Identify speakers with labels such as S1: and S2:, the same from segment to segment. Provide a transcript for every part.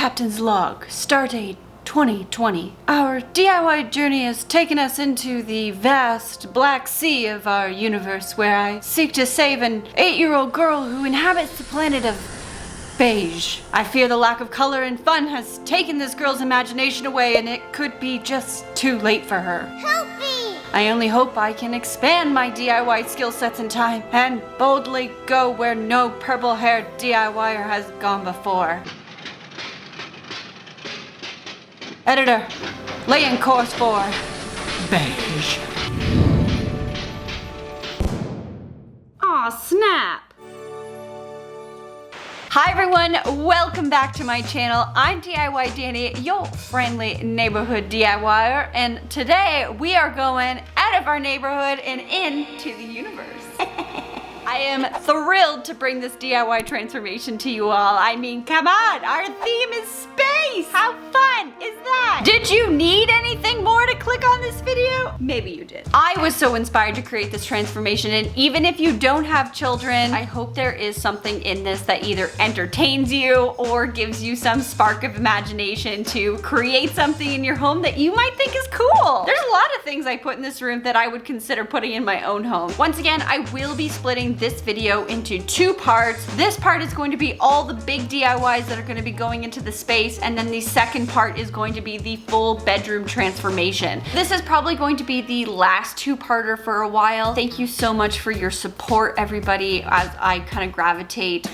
S1: Captain's log. Start date 2020. Our DIY journey has taken us into the vast black sea of our universe where I seek to save an 8-year-old girl who inhabits the planet of beige. I fear the lack of color and fun has taken this girl's imagination away and it could be just too late for her.
S2: Help me!
S1: I only hope I can expand my DIY skill sets in time and boldly go where no purple-haired DIYer has gone before. Editor, lay in course for beige. Aw, snap! Hi everyone, welcome back to my channel. I'm DIY Danny, your friendly neighborhood DIYer, and today we are going out of our neighborhood and into the universe. I am thrilled to bring this DIY transformation to you all. I mean, come on, our theme is space! How fun is that? Did you need anything more to click on this video? Maybe you did. I was so inspired to create this transformation, and even if you don't have children, I hope there is something in this that either entertains you or gives you some spark of imagination to create something in your home that you might think is cool. There's a lot of things I put in this room that I would consider putting in my own home. Once again, I will be splitting this video into 2 parts. This part is going to be all the big DIYs that are going to be going into the space, and then the second part is going to be the full bedroom transformation. This is probably going to be the last 2-parter for a while. Thank you so much for your support, everybody, as I kind of gravitate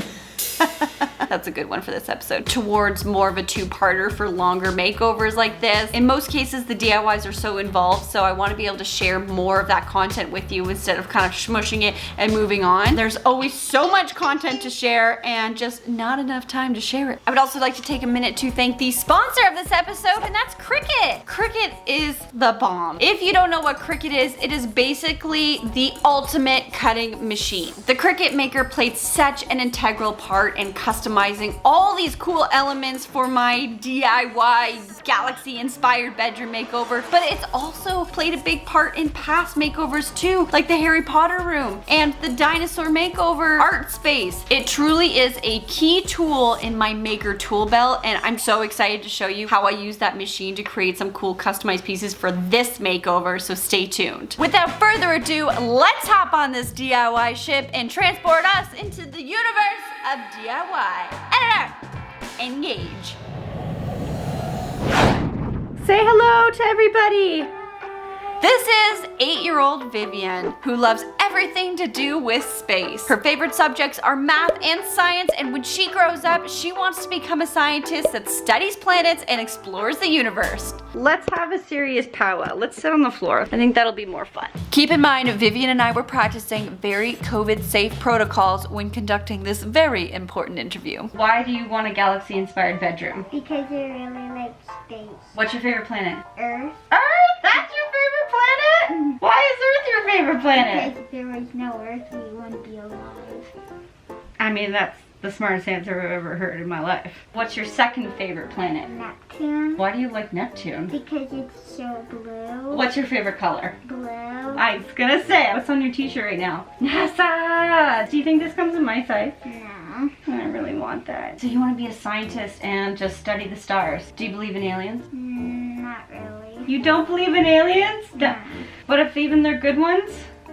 S1: that's a good one for this episode, towards more of a 2-parter for longer makeovers like this. In most cases, the DIYs are so involved, so I want to be able to share more of that content with you instead of kind of smushing it and moving on. There's always so much content to share and just not enough time to share it. I would also like to take a minute to thank the sponsor of this episode, and that's Cricut. Cricut is the bomb. If you don't know what Cricut is, it is basically the ultimate cutting machine. The Cricut Maker played such an integral part in customizing all these cool elements for my DIY galaxy-inspired bedroom makeover, but it's also played a big part in past makeovers too, like the Harry Potter room and the dinosaur makeover art space. It truly is a key tool in my maker tool belt, and I'm so excited to show you how I use that machine to create some cool customized pieces for this makeover, so stay tuned. Without further ado, let's hop on this DIY ship and transport us into the universe of DIY. Editor, engage. Say hello to everybody. This is 8-year-old Vivian, who loves everything to do with space. Her favorite subjects are math and science, and when she grows up, she wants to become a scientist that studies planets and explores the universe. Let's have a serious powwow. Let's sit on the floor. I think that'll be more fun. Keep in mind, Vivian and I were practicing very COVID-safe protocols when conducting this very important interview. Why do you want a galaxy-inspired bedroom?
S2: Because I really like space.
S1: What's your favorite planet?
S2: Earth.
S1: Earth? That's your favorite planet? Why is Earth your favorite planet?
S2: Because if there was no Earth, we wouldn't be alive.
S1: I mean, that's the smartest answer I've ever heard in my life. What's your second favorite planet?
S2: Neptune.
S1: Why do you like Neptune?
S2: Because it's so blue.
S1: What's your favorite color?
S2: Blue.
S1: I was gonna say, what's on your t-shirt right now? NASA! Do you think this comes in my size?
S2: No.
S1: I really want that. So you want to be a scientist and just study the stars. Do you believe in aliens?
S2: Not really.
S1: You don't believe in aliens?
S2: No.
S1: What if even they're good ones?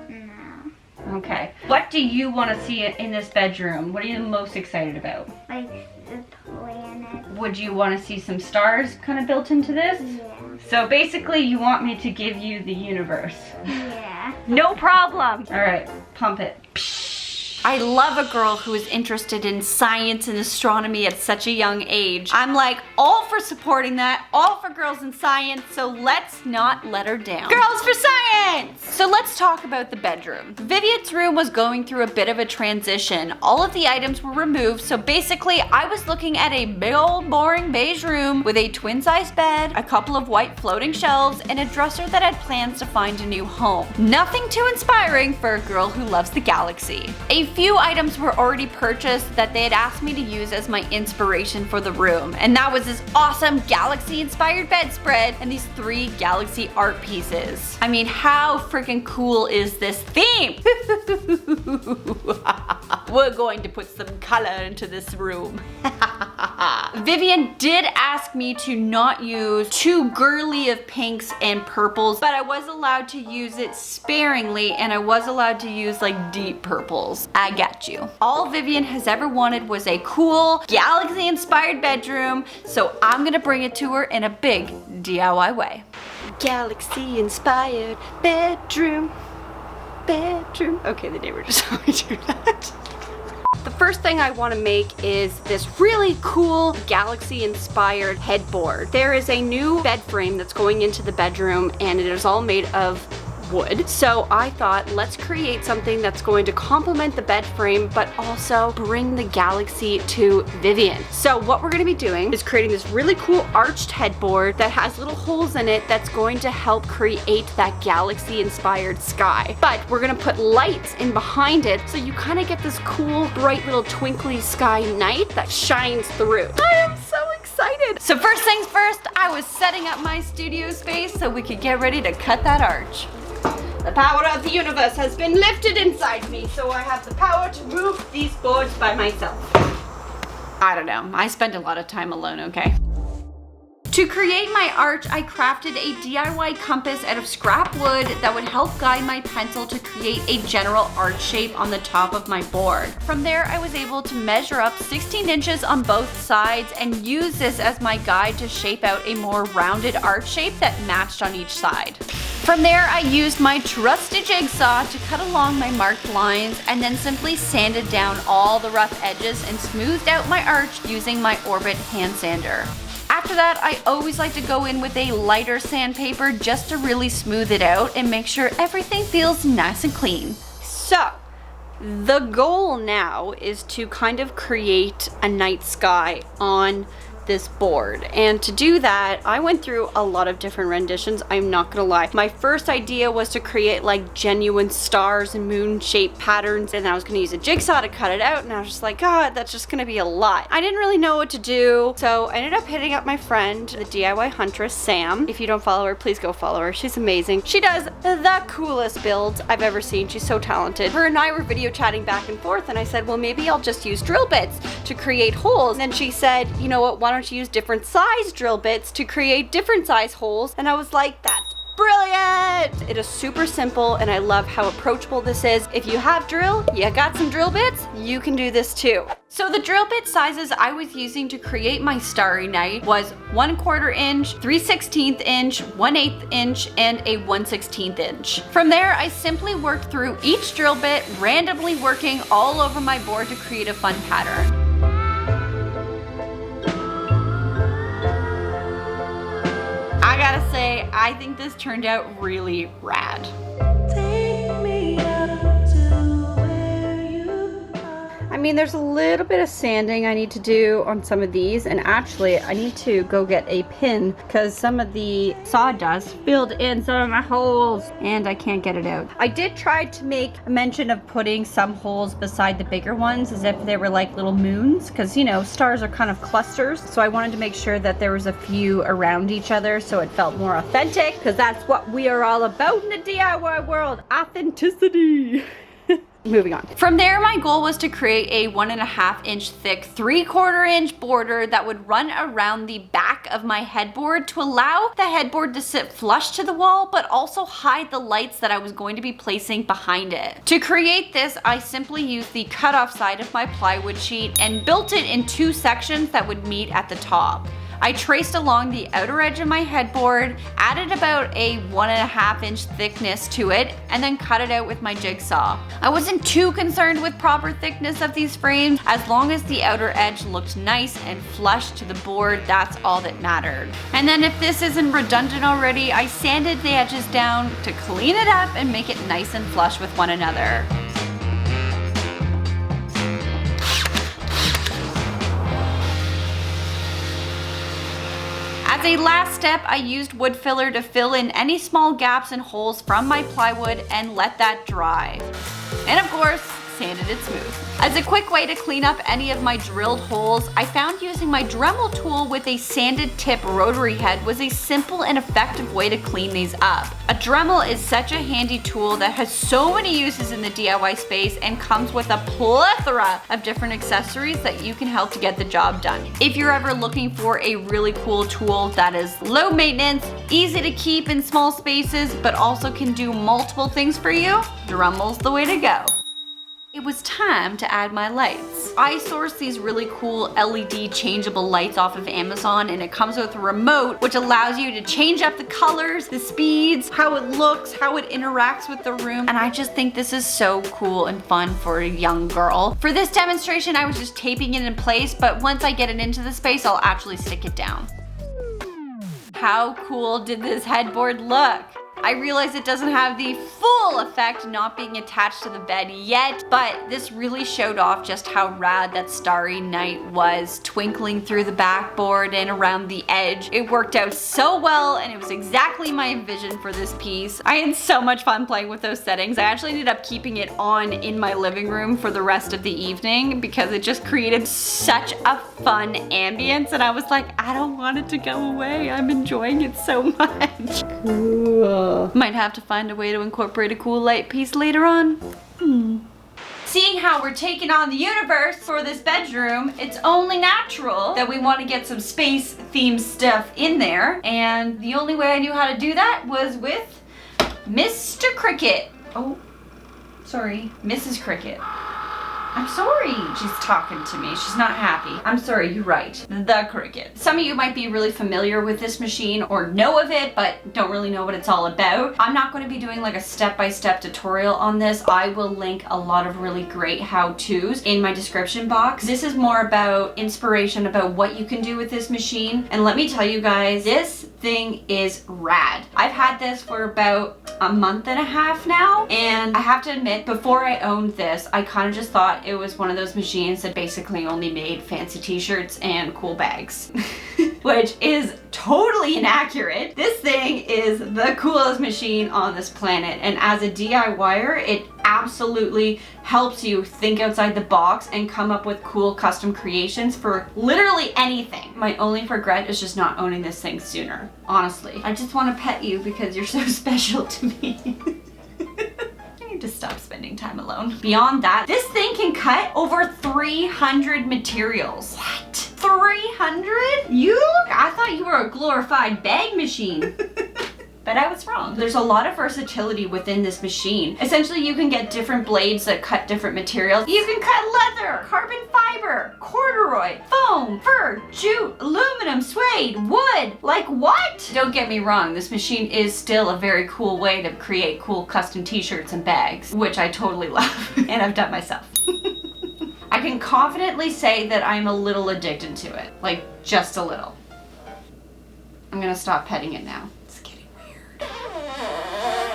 S2: No.
S1: Okay. What do you want to see in this bedroom? What are you most excited about?
S2: Like the planet.
S1: Would you want to see some stars kind of built into this?
S2: Yeah.
S1: So basically you want me to give you the universe.
S2: Yeah.
S1: No problem. All right, pump it. I love a girl who is interested in science and astronomy at such a young age. I'm like all for supporting that, all for girls in science, so let's not let her down. Girls for science! So let's talk about the bedroom. Vivian's room was going through a bit of a transition. All of the items were removed, so basically I was looking at a big old boring beige room with a twin-size bed, a couple of white floating shelves, and a dresser that had plans to find a new home. Nothing too inspiring for a girl who loves the galaxy. A few items were already purchased that they had asked me to use as my inspiration for the room, and that was this awesome galaxy inspired bedspread and these 3 galaxy art pieces. I mean, how how freaking cool is this theme? We're going to put some color into this room. Vivian did ask me to not use too girly of pinks and purples, but I was allowed to use it sparingly, and I was allowed to use like deep purples. I got you. All Vivian has ever wanted was a cool galaxy inspired bedroom, so I'm gonna bring it to her in a big DIY way. Galaxy inspired bedroom. Okay, the neighbor just saw me do that. The first thing I want to make is this really cool galaxy inspired headboard. There is a new bed frame that's going into the bedroom, and it is all made of wood. So I thought, let's create something that's going to complement the bed frame but also bring the galaxy to Vivian. So what we're going to be doing is creating this really cool arched headboard that has little holes in it that's going to help create that galaxy inspired sky. But we're going to put lights in behind it so you kind of get this cool bright little twinkly sky night that shines through. I am so excited. So first things first, I was setting up my studio space so we could get ready to cut that arch. The power of the universe has been lifted inside me, so I have the power to move these boards by myself. I don't know, I spend a lot of time alone, okay? To create my arch, I crafted a DIY compass out of scrap wood that would help guide my pencil to create a general arch shape on the top of my board. From there, I was able to measure up 16 inches on both sides and use this as my guide to shape out a more rounded arch shape that matched on each side. From there, I used my trusty jigsaw to cut along my marked lines and then simply sanded down all the rough edges and smoothed out my arch using my Orbit hand sander. After that, I always like to go in with a lighter sandpaper just to really smooth it out and make sure everything feels nice and clean. So, the goal now is to kind of create a night sky on this board, and to do that I went through a lot of different renditions. I'm not gonna lie, my first idea was to create like genuine stars and moon shaped patterns, and I was gonna use a jigsaw to cut it out, and I was just like, God, that's just gonna be a lot. I didn't really know what to do, so I ended up hitting up my friend, the DIY huntress Sam. If you don't follow her, please go follow her. She's amazing. She does the coolest builds I've ever seen. She's so talented. Her and I were video chatting back and forth, and I said, well, maybe I'll just use drill bits to create holes. And then she said, you know what, why don't you use different size drill bits to create different size holes? And I was like, that's brilliant! It is super simple, and I love how approachable this is. If you have drill, you got some drill bits, you can do this too. So the drill bit sizes I was using to create my starry night was 1/4 inch, 3/16 inch, 1/8 inch, and a 1/16 inch. From there, I simply worked through each drill bit, randomly working all over my board to create a fun pattern. I gotta say, I think this turned out really rad. Take me out to where you are. I mean, there's a little bit of sanding I need to do on some of these, and actually I need to go get a pin because some of the sawdust filled in some of my holes and I can't get it out. I did try to make a mention of putting some holes beside the bigger ones as if they were like little moons, because you know, stars are kind of clusters, so I wanted to make sure that there was a few around each other so it felt more authentic, because that's what we are all about in the DIY world, authenticity. Moving on. From there, my goal was to create a 1.5 inch thick, 3/4 inch border that would run around the back of my headboard to allow the headboard to sit flush to the wall, but also hide the lights that I was going to be placing behind it. To create this, I simply used the cutoff side of my plywood sheet and built it in 2 sections that would meet at the top. I traced along the outer edge of my headboard, added about a 1.5 inch thickness to it, and then cut it out with my jigsaw. I wasn't too concerned with proper thickness of these frames. As long as the outer edge looked nice and flush to the board, that's all that mattered. And then if this isn't redundant already, I sanded the edges down to clean it up and make it nice and flush with one another. As a last step, I used wood filler to fill in any small gaps and holes from my plywood and let that dry. And of course, sanded it smooth. As a quick way to clean up any of my drilled holes, I found using my Dremel tool with a sanded tip rotary head was a simple and effective way to clean these up. A Dremel is such a handy tool that has so many uses in the DIY space and comes with a plethora of different accessories that you can help to get the job done. If you're ever looking for a really cool tool that is low maintenance, easy to keep in small spaces, but also can do multiple things for you, Dremel's the way to go. It was time to add my lights. I sourced these really cool LED changeable lights off of Amazon, and it comes with a remote which allows you to change up the colors, the speeds, how it looks, how it interacts with the room, and I just think this is so cool and fun for a young girl. For this demonstration, I was just taping it in place, but once I get it into the space, I'll actually stick it down. How cool did this headboard look? I realize it doesn't have the full effect not being attached to the bed yet, but this really showed off just how rad that starry night was, twinkling through the backboard and around the edge. It worked out so well, and it was exactly my vision for this piece. I had so much fun playing with those settings. I actually ended up keeping it on in my living room for the rest of the evening because it just created such a fun ambience, and I was like, I don't want it to go away. I'm enjoying it so much. Cool. Might have to find a way to incorporate a cool light piece later on. Seeing how we're taking on the universe for this bedroom, it's only natural that we want to get some space themed stuff in there. And the only way I knew how to do that was with Mr. Cricut. Oh, sorry, Mrs. Cricut. I'm sorry, she's talking to me. She's not happy. I'm sorry, you're right. The Cricut. Some of you might be really familiar with this machine or know of it, but don't really know what it's all about. I'm not going to be doing like a step-by-step tutorial on this. I will link a lot of really great how-tos in my description box. This is more about inspiration about what you can do with this machine. And let me tell you guys, this thing is rad. I've had this for about a month and a half now, and I have to admit, before I owned this, I kind of just thought it was one of those machines that basically only made fancy t-shirts and cool bags. Which is totally inaccurate. This thing is the coolest machine on this planet, and as a DIYer, it absolutely helps you think outside the box and come up with cool custom creations for literally anything. My only regret is just not owning this thing sooner, honestly. I just want to pet you because you're so special to me. To stop spending time alone. Beyond that, this thing can cut over 300 materials. What? 300? I thought you were a glorified bag machine. But I was wrong. There's a lot of versatility within this machine. Essentially, you can get different blades that cut different materials. You can cut leather, carbon fiber, corduroy, foam, fur, jute, aluminum, suede, wood. Like what? Don't get me wrong, this machine is still a very cool way to create cool custom t-shirts and bags, which I totally love and I've done myself. I can confidently say that I'm a little addicted to it, like just a little. I'm gonna stop petting it now.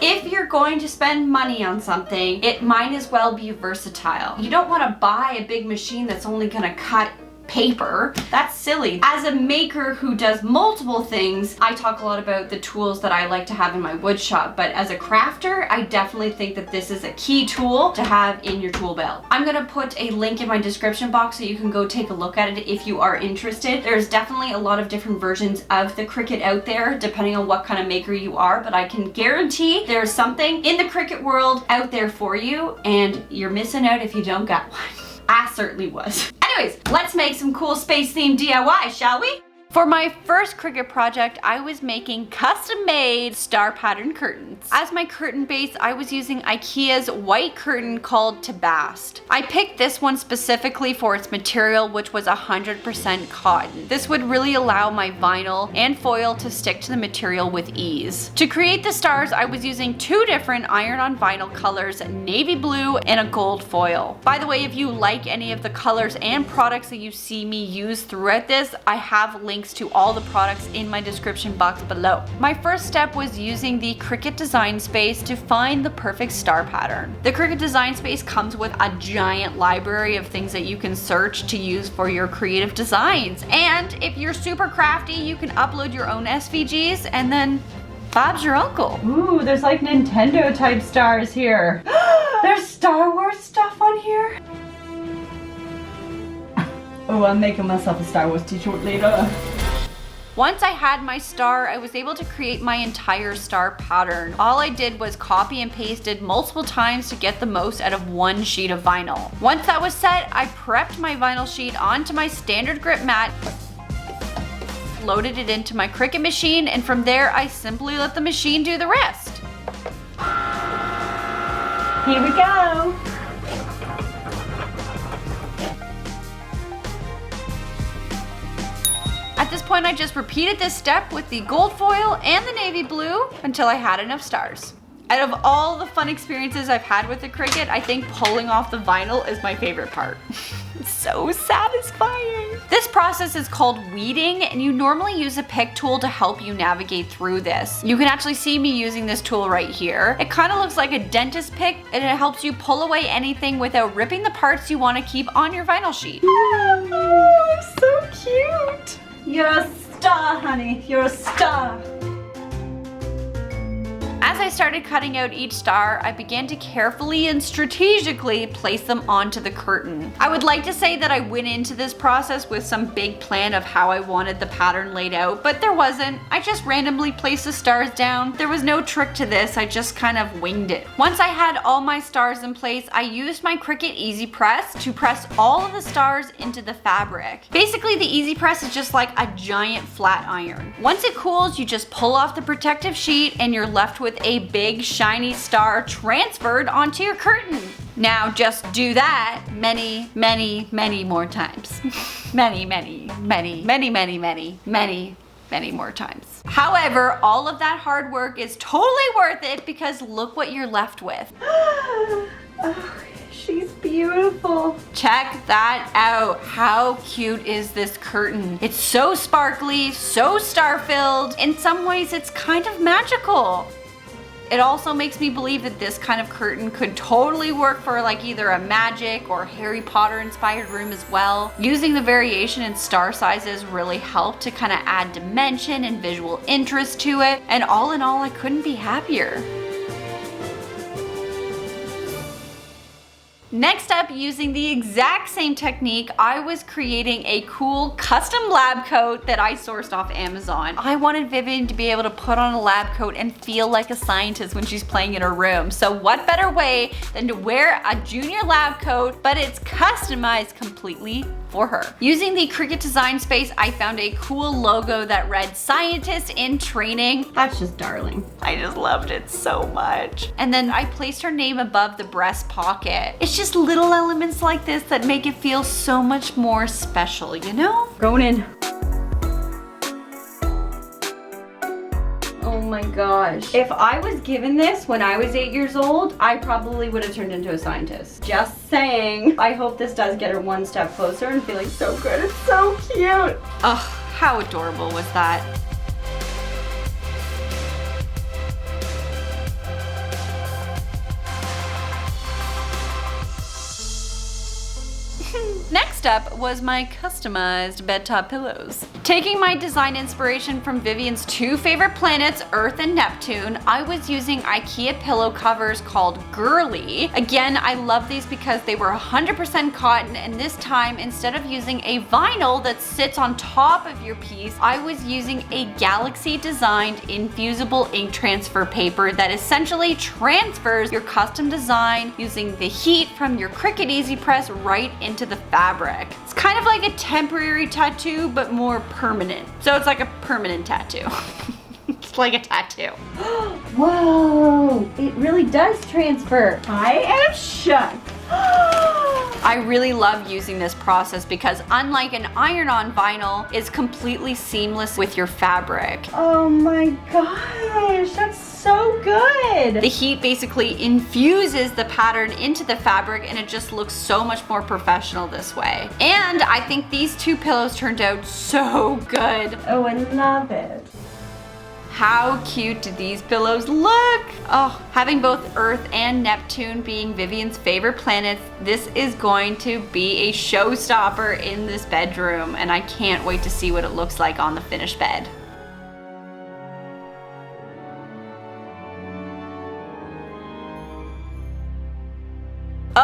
S1: If you're going to spend money on something, it might as well be versatile. You don't want to buy a big machine that's only gonna cut paper. That's silly. As a maker who does multiple things, I talk a lot about the tools that I like to have in my wood shop, but as a crafter, I definitely think that this is a key tool to have in your tool belt. I'm gonna put a link in my description box so you can go take a look at it if you are interested. There's definitely a lot of different versions of the Cricut out there, depending on what kind of maker you are, but I can guarantee there's something in the Cricut world out there for you, and you're missing out if you don't got one. I certainly was. Anyways, let's make some cool space themed DIY, shall we? For my first Cricut project, I was making custom-made star pattern curtains. As my curtain base, I was using IKEA's white curtain called Tibast. I picked this one specifically for its material, which was 100% cotton. This would really allow my vinyl and foil to stick to the material with ease. To create the stars, I was using two different iron-on vinyl colors, navy blue and a gold foil. By the way, if you like any of the colors and products that you see me use throughout this, I have links to all the products in my description box below. My first step was using the Cricut Design Space to find the perfect star pattern. The Cricut Design Space comes with a giant library of things that you can search to use for your creative designs. And if you're super crafty, you can upload your own SVGs and then Bob's your uncle. Ooh, there's like Nintendo type stars here. There's Star Wars stuff on here. Oh, I'm making myself a Star Wars t-shirt later. Once I had my star, I was able to create my entire star pattern. All I did was copy and pasted multiple times to get the most out of one sheet of vinyl. Once that was set, I prepped my vinyl sheet onto my standard grip mat, loaded it into my Cricut machine, and from there I simply let the machine do the rest. Here we go. At this point, I just repeated this step with the gold foil and the navy blue until I had enough stars. Out of all the fun experiences I've had with the Cricut, I think pulling off the vinyl is my favorite part. It's so satisfying. This process is called weeding, and you normally use a pick tool to help you navigate through this. You can actually see me using this tool right here. It kind of looks like a dentist pick, and it helps you pull away anything without ripping the parts you want to keep on your vinyl sheet. Oh, I'm so cute. You're a star, honey. You're a star. As I started cutting out each star, I began to carefully and strategically place them onto the curtain. I would like to say that I went into this process with some big plan of how I wanted the pattern laid out, but there wasn't. I just randomly placed the stars down. There was no trick to this, I just kind of winged it. Once I had all my stars in place, I used my Cricut EasyPress to press all of the stars into the fabric. Basically, the EasyPress is just like a giant flat iron. Once it cools, you just pull off the protective sheet and you're left with a big shiny star transferred onto your curtain. Now just do that many, many, many more times. many more times. However, all of that hard work is totally worth it because look what you're left with. Oh, she's beautiful. Check that out. How cute is this curtain? It's so sparkly, so star-filled. In some ways, it's kind of magical. It also makes me believe that this kind of curtain could totally work for like either a magic or Harry Potter inspired room as well. Using the variation in star sizes really helped to kind of add dimension and visual interest to it. And all in all, I couldn't be happier. Next up, using the exact same technique, I was creating a cool custom lab coat that I sourced off Amazon. I wanted Vivian to be able to put on a lab coat and feel like a scientist when she's playing in her room. So what better way than to wear a junior lab coat, but it's customized completely for her. Using the Cricut design space, I found a cool logo that read "Scientist in Training." That's just darling. I just loved it so much. And then I placed her name above the breast pocket. It's just little elements like this that make it feel so much more special, you know? Going in. Oh my gosh. If I was given this when I was 8 years old, I probably would have turned into a scientist. Just saying. I hope this does get her one step closer and feeling so good. It's so cute. Ugh, how adorable was that? Next up was my customized bed top pillows. Taking my design inspiration from Vivian's two favorite planets, Earth and Neptune, I was using IKEA pillow covers called GURLI. Again, I love these because they were 100% cotton, and this time, instead of using a vinyl that sits on top of your piece, I was using a galaxy-designed Infusible ink transfer paper that essentially transfers your custom design using the heat from your Cricut EasyPress right into the fabric. It's kind of like a temporary tattoo, but more permanent. So it's like a permanent tattoo. It's like a tattoo. Whoa, it really does transfer. I am shocked. I really love using this process because unlike an iron-on vinyl, it's completely seamless with your fabric. Oh my gosh, that's so good. The heat basically infuses the pattern into the fabric and it just looks so much more professional this way. And I think these two pillows turned out so good. Oh, I love it. How cute do these pillows look? Oh, having both Earth and Neptune being Vivian's favorite planets, this is going to be a showstopper in this bedroom, and I can't wait to see what it looks like on the finished bed.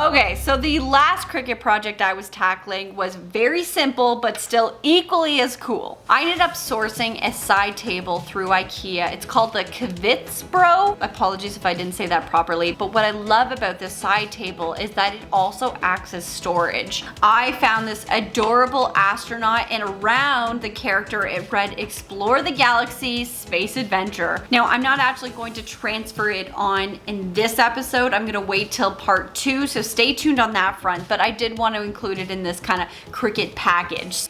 S1: Okay, so the last Cricut project I was tackling was very simple, but still equally as cool. I ended up sourcing a side table through IKEA. It's called the Kvitsbro. Apologies if I didn't say that properly, but what I love about this side table is that it also acts as storage. I found this adorable astronaut, and around the character it read "Explore the Galaxy, Space Adventure." Now, I'm not actually going to transfer it on in this episode. I'm gonna wait till part 2, so stay tuned on that front, but I did want to include it in this kind of Cricut package.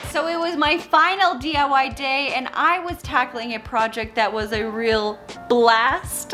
S1: So it was my final DIY day, and I was tackling a project that was a real blast.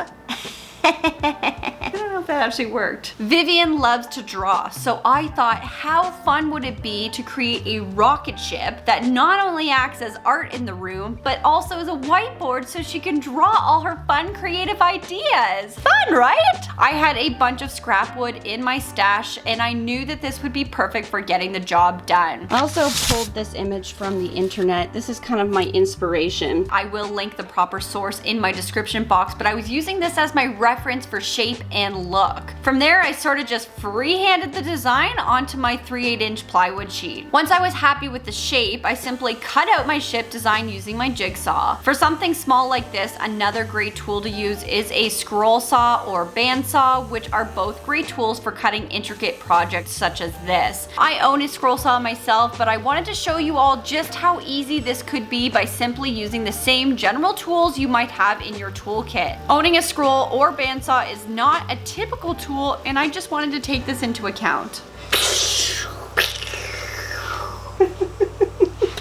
S1: I don't know if that actually worked. Vivian loves to draw, so I thought, how fun would it be to create a rocket ship that not only acts as art in the room, but also as a whiteboard so she can draw all her fun creative ideas. Fun, right? I had a bunch of scrap wood in my stash, and I knew that this would be perfect for getting the job done. I also pulled this image from the internet. This is kind of my inspiration. I will link the proper source in my description box, but I was using this as my reference for shape and look. From there, I sort of just freehanded the design onto my 3/8" plywood sheet. Once I was happy with the shape, I simply cut out my ship design using my jigsaw. For something small like this, another great tool to use is a scroll saw or bandsaw, which are both great tools for cutting intricate projects such as this. I own a scroll saw myself, but I wanted to show you all just how easy this could be by simply using the same general tools you might have in your toolkit. Owning a scroll or bandsaw is not a typical tool, and I just wanted to take this into account.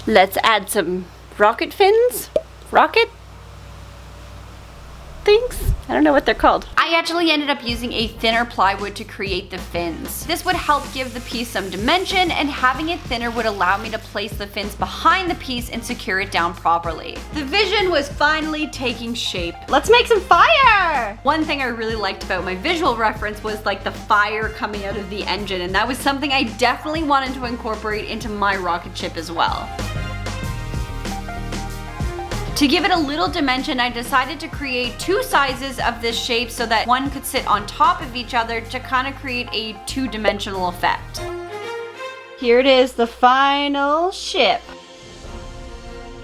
S1: Let's add some rocket fins. Rocket things? I don't know what they're called. I actually ended up using a thinner plywood to create the fins. This would help give the piece some dimension, and having it thinner would allow me to place the fins behind the piece and secure it down properly. The vision was finally taking shape. Let's make some fire! One thing I really liked about my visual reference was like the fire coming out of the engine, and that was something I definitely wanted to incorporate into my rocket ship as well. To give it a little dimension, I decided to create 2 sizes of this shape so that one could sit on top of each other to kind of create a 2-dimensional effect. Here it is, the final ship.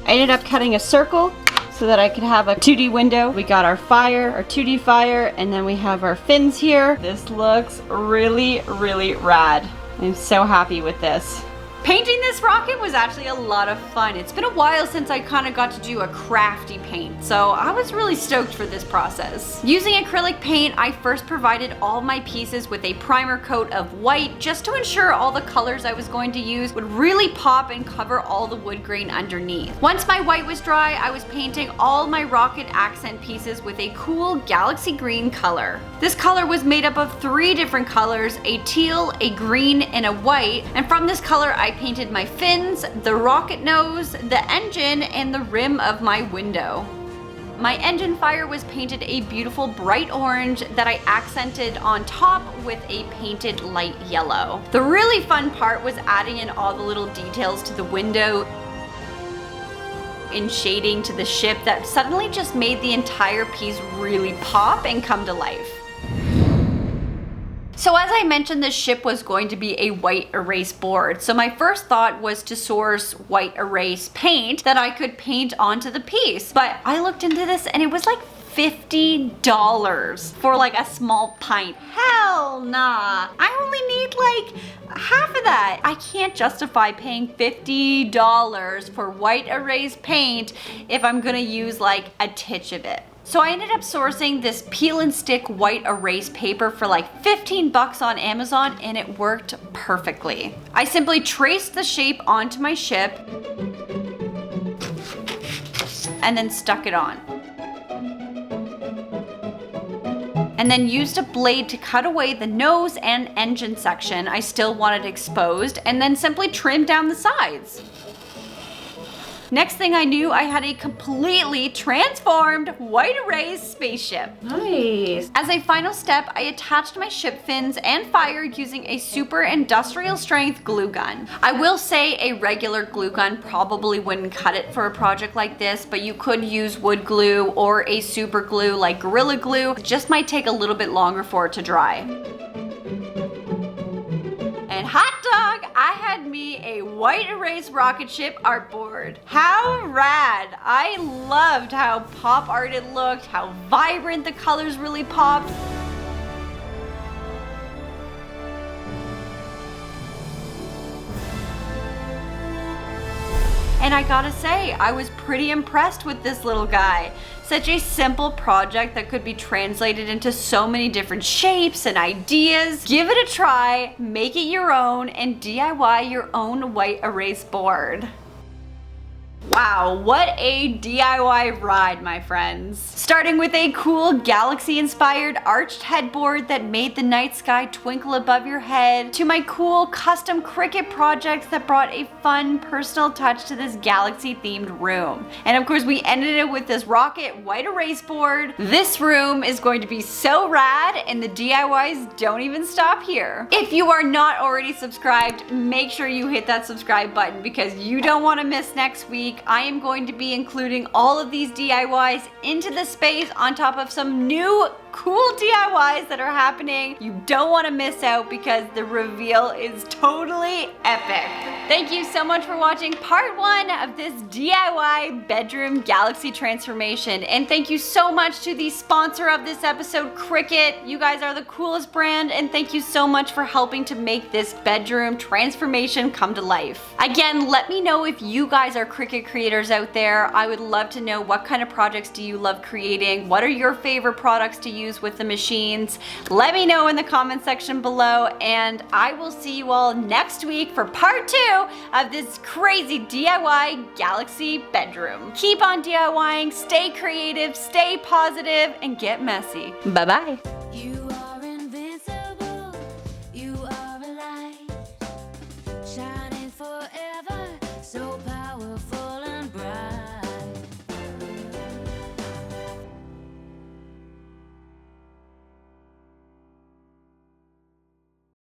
S1: I ended up cutting a circle so that I could have a 2D window. We got our fire, our 2D fire, and then we have our fins here. This looks really, really rad. I'm so happy with this. Painting this rocket was actually a lot of fun. It's been a while since I kind of got to do a crafty paint, so I was really stoked for this process. Using acrylic paint, I first provided all my pieces with a primer coat of white just to ensure all the colors I was going to use would really pop and cover all the wood grain underneath. Once my white was dry, I was painting all my rocket accent pieces with a cool galaxy green color. This color was made up of 3 different colors, a teal, a green, and a white, and from this color I painted my fins, the rocket nose, the engine, and the rim of my window. My engine fire was painted a beautiful bright orange that I accented on top with a painted light yellow. The really fun part was adding in all the little details to the window and shading to the ship that suddenly just made the entire piece really pop and come to life. So as I mentioned, this ship was going to be a white erase board. So my first thought was to source white erase paint that I could paint onto the piece. But I looked into this and it was like $50 for like a small pint. Hell nah. I only need like half of that. I can't justify paying $50 for white erase paint if I'm gonna use like a titch of it. So I ended up sourcing this peel and stick white erase paper for like 15 bucks on Amazon, and it worked perfectly. I simply traced the shape onto my ship and then stuck it on. And then used a blade to cut away the nose and engine section I still wanted exposed, and then simply trimmed down the sides. Next thing I knew, I had a completely transformed white erase spaceship. Nice. As a final step, I attached my ship fins and fire using a super industrial strength glue gun. I will say a regular glue gun probably wouldn't cut it for a project like this, but you could use wood glue or a super glue like Gorilla Glue. It just might take a little bit longer for it to dry. I had me a white erase rocket ship artboard. How rad! I loved how pop art it looked, how vibrant the colors really popped. And I gotta say, I was pretty impressed with this little guy. Such a simple project that could be translated into so many different shapes and ideas. Give it a try, make it your own, and DIY your own white erase board. Wow, what a DIY ride, my friends. Starting with a cool galaxy-inspired arched headboard that made the night sky twinkle above your head, to my cool custom Cricut projects that brought a fun personal touch to this galaxy-themed room. And of course, we ended it with this rocket white erase board. This room is going to be so rad, and the DIYs don't even stop here. If you are not already subscribed, make sure you hit that subscribe button because you don't want to miss next week. I am going to be including all of these DIYs into the space on top of some new cool DIYs that are happening. You don't want to miss out because the reveal is totally epic. Thank you so much for watching part 1 of this DIY bedroom galaxy transformation. And thank you so much to the sponsor of this episode, Cricut. You guys are the coolest brand, and thank you so much for helping to make this bedroom transformation come to life. Again, let me know if you guys are Cricut creators out there. I would love to know what kind of projects do you love creating? What are your favorite products to use with the machines? Let me know in the comment section below, and I will see you all next week for part 2 of this crazy DIY galaxy bedroom. Keep on DIYing, stay creative, stay positive, and get messy. Bye-bye.